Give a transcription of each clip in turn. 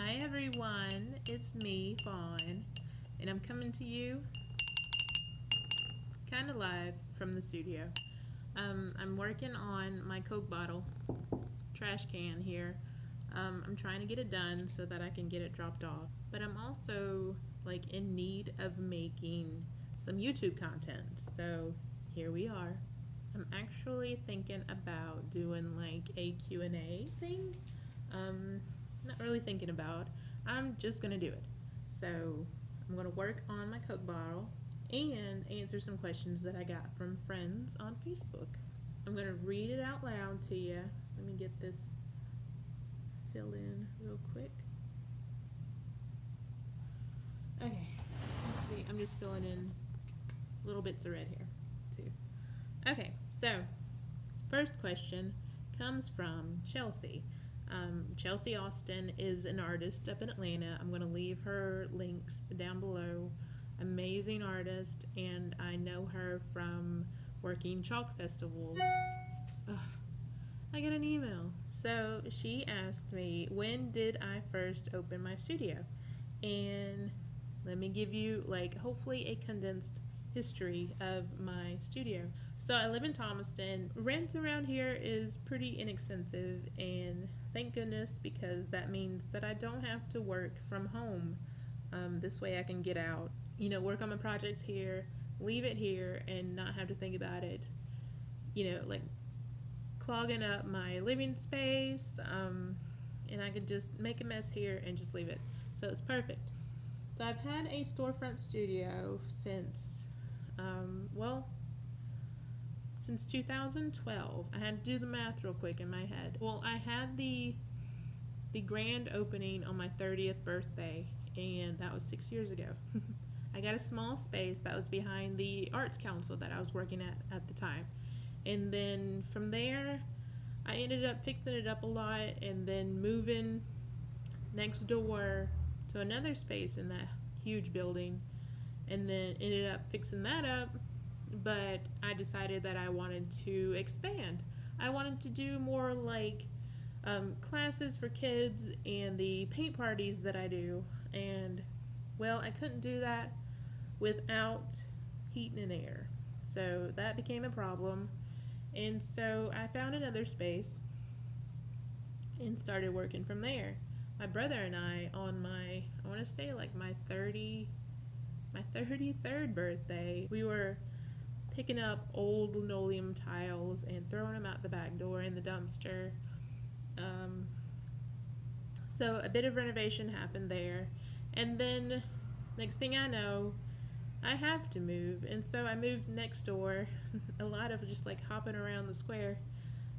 Hi everyone, it's me, Fawne, and I'm coming to you kind of live from the studio. I'm working on my Coke bottle trash can here. I'm trying to get it done so that I can get it dropped off, but I'm also in need of making some YouTube content. So here we are. I'm actually thinking about doing a Q&A thing. Not really thinking about. I'm just gonna do it. So I'm gonna work on my Coke bottle and answer some questions that I got from friends on Facebook. I'm gonna read it out loud to you. Let me get this filled in real quick. Okay, let's see. I'm just filling in little bits of red here too. Okay, so first question comes from Chelsea. Chelsea Austin is an artist up in Atlanta. I'm going to leave her links down below. Amazing artist, and I know her from working chalk festivals. Ugh, I got an email. So she asked me, when did I first open my studio? And let me give you, hopefully a condensed history of my studio. So I live in Thomaston. Rent around here is pretty inexpensive, and thank goodness, because that means that I don't have to work from home. This way I can get out, work on my projects here, leave it here, and not have to think about it, clogging up my living space, and I could just make a mess here and just leave it. So it's perfect. So I've had a storefront studio since, since 2012. I had to do the math real quick in my head. Well, I had the grand opening on my 30th birthday, and that was 6 years ago. I got a small space that was behind the arts council that I was working at the time. And then from there, I ended up fixing it up a lot and then moving next door to another space in that huge building, and then ended up fixing that up. But I decided that I wanted to expand. I wanted to do more classes for kids and the paint parties that I do, and I couldn't do that without heat and air, so that became a problem. And so I found another space and started working from there. My brother and I, on I want to say my 33rd birthday, we were picking up old linoleum tiles and throwing them out the back door in the dumpster. So a bit of renovation happened there, and then next thing I know, I have to move, and so I moved next door. A lot of just hopping around the square.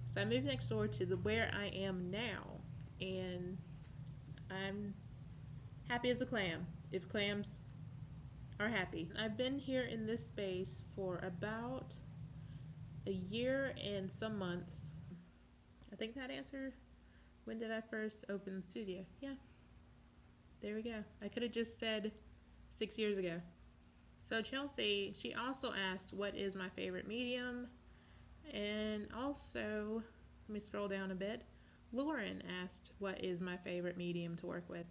So I moved next door to where I am now, and I'm happy as a clam, if clams are happy. I've been here in this space for about a year and some months. I think that answered when did I first open the studio. Yeah, there we go. I could have just said 6 years ago. So Chelsea, she also asked what is my favorite medium, and also, let me scroll down a bit, Lauren asked what is my favorite medium to work with.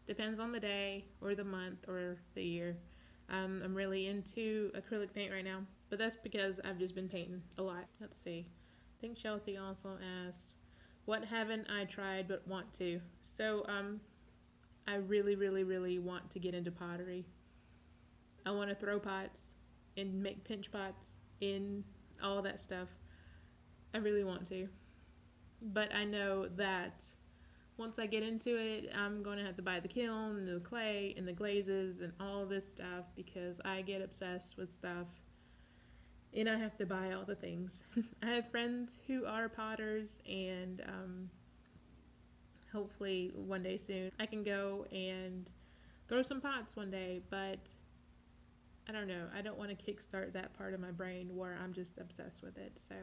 Depends on the day or the month or the year. I'm really into acrylic paint right now, but that's because I've just been painting a lot. Let's see. I think Chelsea also asked, what haven't I tried but want to? So I really, really, really want to get into pottery. I want to throw pots and make pinch pots and all that stuff. I really want to. But I know that once I get into it, I'm going to have to buy the kiln and the clay and the glazes and all this stuff, because I get obsessed with stuff and I have to buy all the things. I have friends who are potters, and hopefully one day soon I can go and throw some pots one day, but I don't know. I don't want to kickstart that part of my brain where I'm just obsessed with it, so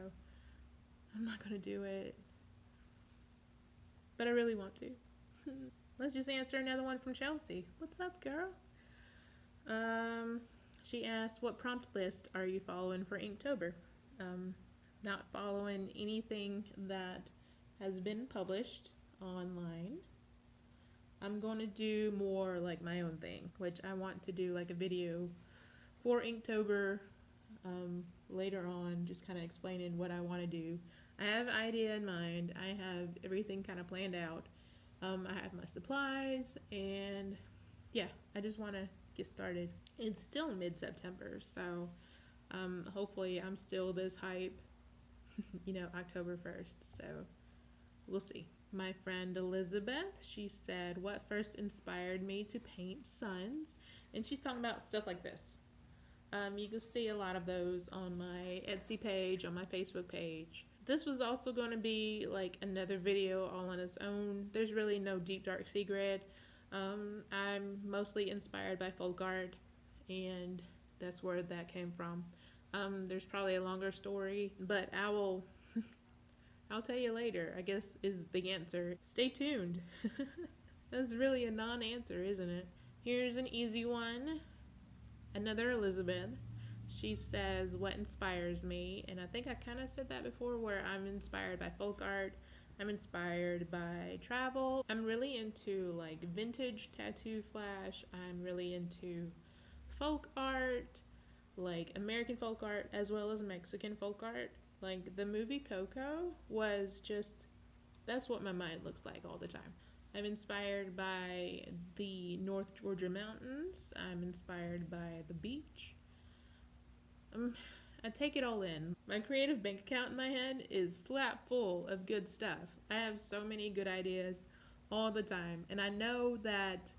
I'm not going to do it. But I really want to. Let's just answer another one from Chelsea. What's up, girl? She asked, what prompt list are you following for Inktober? Not following anything that has been published online. I'm going to do more like my own thing, which I want to do like a video for Inktober later on, just kind of explaining what I want to do. I have an idea in mind. I have everything kind of planned out. I have my supplies, and yeah, I just want to get started. It's still mid-September, so hopefully I'm still this hype, October 1st. So we'll see. My friend Elizabeth, she said, what first inspired me to paint suns? And she's talking about stuff like this. You can see a lot of those on my Etsy page, on my Facebook page. This was also going to be like another video all on its own. There's really no deep dark secret. I'm mostly inspired by folk art, and that's where that came from. There's probably a longer story, but I'll tell you later, I guess, is the answer. Stay tuned. That's really a non-answer, isn't it? Here's an easy one. Another Elizabeth. She says, what inspires me? And I think I kind of said that before, where I'm inspired by folk art. I'm inspired by travel. I'm really into like vintage tattoo flash. I'm really into folk art, like American folk art as well as Mexican folk art. Like the movie Coco was just, that's what my mind looks like all the time. I'm inspired by the North Georgia mountains. I'm inspired by the beach. I take it all in. My creative bank account in my head is slap full of good stuff. I have so many good ideas all the time. And I know that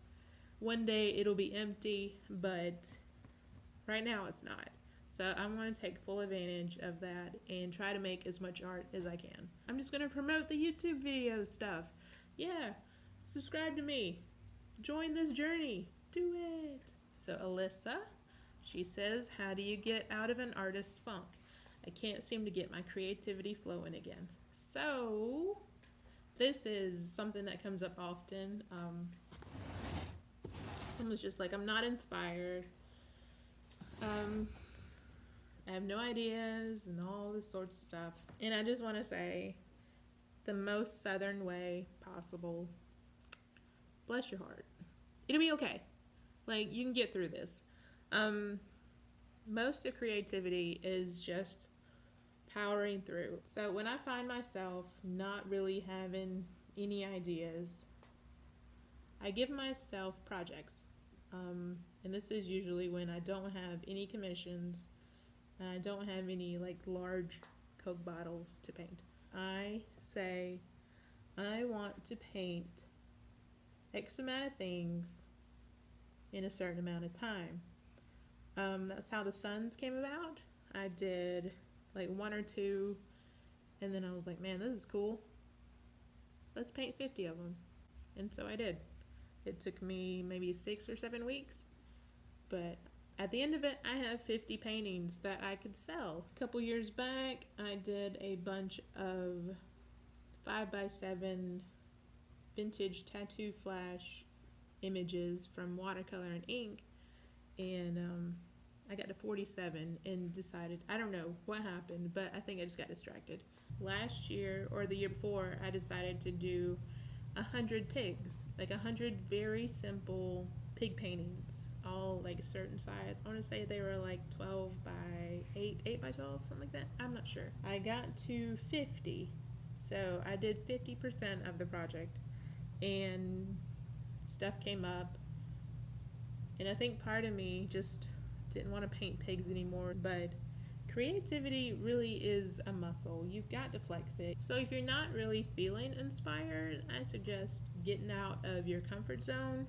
one day it'll be empty, but right now it's not. So I'm going to take full advantage of that and try to make as much art as I can. I'm just going to promote the YouTube video stuff. Yeah, subscribe to me. Join this journey. Do it. So Alyssa, she says, how do you get out of an artist's funk? I can't seem to get my creativity flowing again. So this is something that comes up often. Someone's just like, I'm not inspired. I have no ideas and all this sorts of stuff. And I just want to say, the most southern way possible, bless your heart. It'll be okay. Like, you can get through this. Most of creativity is just powering through. So when I find myself not really having any ideas, I give myself projects. And this is usually when I don't have any commissions and I don't have any like large Coke bottles to paint. I say, I want to paint X amount of things in a certain amount of time. That's how the suns came about. I did like one or two, and then I was like, man, this is cool. Let's paint 50 of them. And so I did. It took me maybe 6 or 7 weeks, but at the end of it, I have 50 paintings that I could sell. A couple years back, I did a bunch of 5x7 vintage tattoo flash images from watercolor and ink, and I got to 47 and decided, I don't know what happened, but I think I just got distracted. Last year, or the year before, I decided to do 100 pigs, like 100 very simple pig paintings, all like a certain size. I want to say they were like 12 by 8 by 12, something like that. I'm not sure. I got to 50, so I did 50% of the project, and stuff came up, and I think part of me just didn't want to paint pigs anymore, but creativity really is a muscle. You've got to flex it. So if you're not really feeling inspired, I suggest getting out of your comfort zone,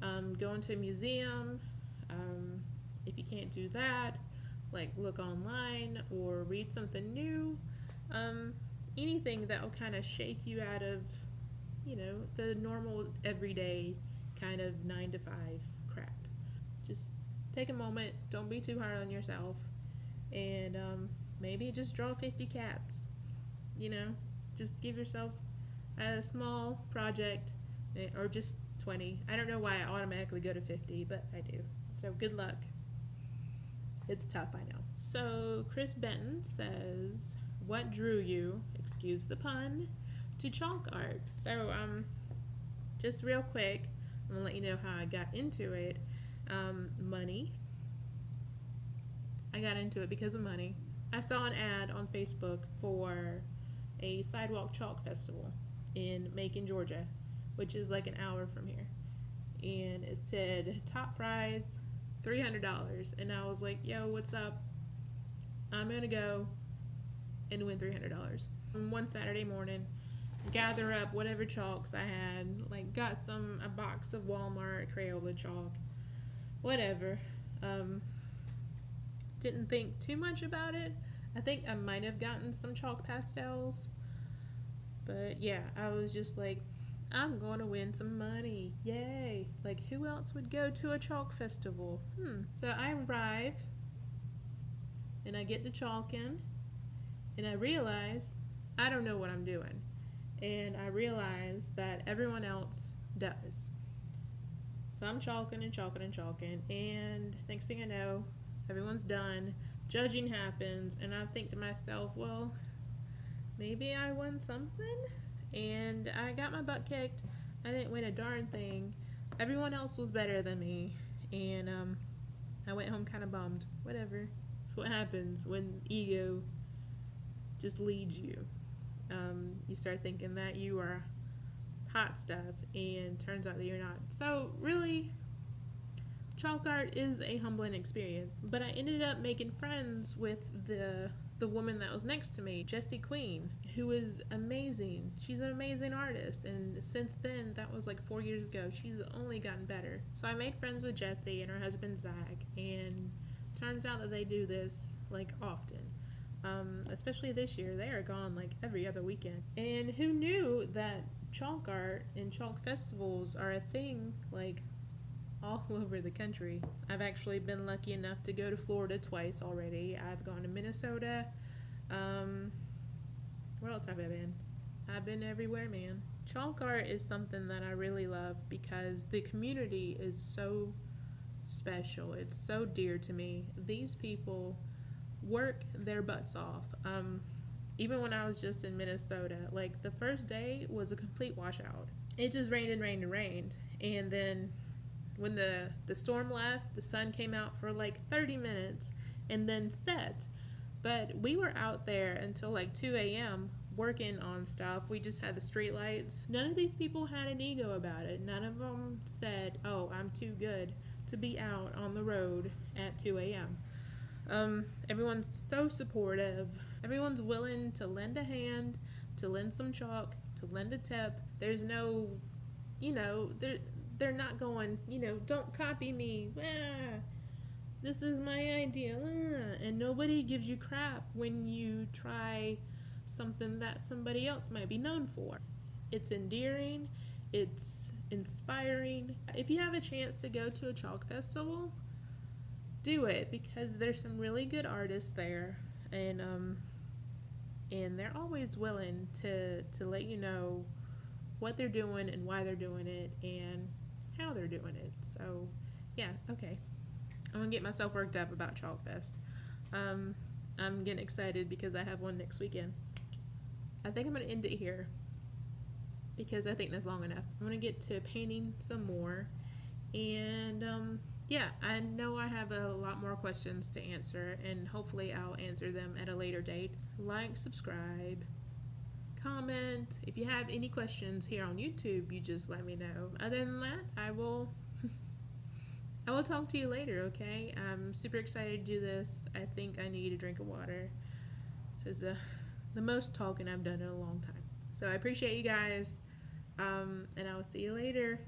going to a museum. If you can't do that, like look online or read something new. Anything that will kind of shake you out of, the normal everyday kind of 9-to-5 crap. Just take a moment. Don't be too hard on yourself. And maybe just draw 50 cats. Just give yourself a small project, or just 20. I don't know why I automatically go to 50, but I do. So good luck. It's tough, I know. So Chris Benton says, what drew you, excuse the pun, to chalk art? So just real quick, I'm gonna let you know how I got into it. Money. I got into it because of money. I saw an ad on Facebook for a sidewalk chalk festival in Macon, Georgia, which is like an hour from here. And it said top prize $300. And I was like, yo, what's up? I'm gonna go and win $300. One Saturday morning, gather up whatever chalks I had, like got a box of Walmart Crayola chalk, whatever. Didn't think too much about it. I think I might have gotten some chalk pastels, but yeah, I was just like, I'm going to win some money, yay. Like, who else would go to a chalk festival? So I arrive and I get the chalk in, and I realize I don't know what I'm doing, and I realize that everyone else does. So I'm chalking and chalking and chalking, and next thing I know, everyone's done, judging happens, and I think to myself, well, maybe I won something, and I got my butt kicked. I didn't win a darn thing. Everyone else was better than me, and I went home kind of bummed. Whatever. That's what happens when ego just leads you. You start thinking that you are hot stuff, and turns out that you're not. So really, chalk art is a humbling experience. But I ended up making friends with the woman that was next to me, Jessie Queen, who is amazing. She's an amazing artist, and since then, that was like 4 years ago, she's only gotten better. So I made friends with Jessie and her husband Zach, and turns out that they do this like often. Especially this year, they are gone like every other weekend. And who knew that chalk art and chalk festivals are a thing like all over the country. I've actually been lucky enough to go to Florida twice already. I've gone to Minnesota. Where else have I been? I've been everywhere, man. Chalk art is something that I really love because the community is so special. It's so dear to me. These people work their butts off. Even when I was just in Minnesota, like the first day was a complete washout. It just rained and rained and rained. And then when the storm left, the sun came out for like 30 minutes and then set. But we were out there until like 2 a.m. working on stuff. We just had the street lights. None of these people had an ego about it. None of them said, oh, I'm too good to be out on the road at 2 a.m. Everyone's so supportive. Everyone's willing to lend a hand, to lend some chalk, to lend a tip. There's no, they're not going, don't copy me. Ah, this is my idea. Ah. And nobody gives you crap when you try something that somebody else might be known for. It's endearing. It's inspiring. If you have a chance to go to a chalk festival, do it, because there's some really good artists there, and they're always willing to let you know what they're doing and why they're doing it and how they're doing it. So yeah, okay, I'm gonna get myself worked up about Chalk Fest. I'm getting excited because I have one next weekend. I think I'm gonna end it here because I think that's long enough. I'm gonna get to painting some more, and yeah, I know I have a lot more questions to answer, and hopefully I'll answer them at a later date. Like, subscribe, comment. If you have any questions here on YouTube, you just let me know. Other than that, I will talk to you later, okay? I'm super excited to do this. I think I need a drink of water. This is the most talking I've done in a long time. So I appreciate you guys, and I will see you later.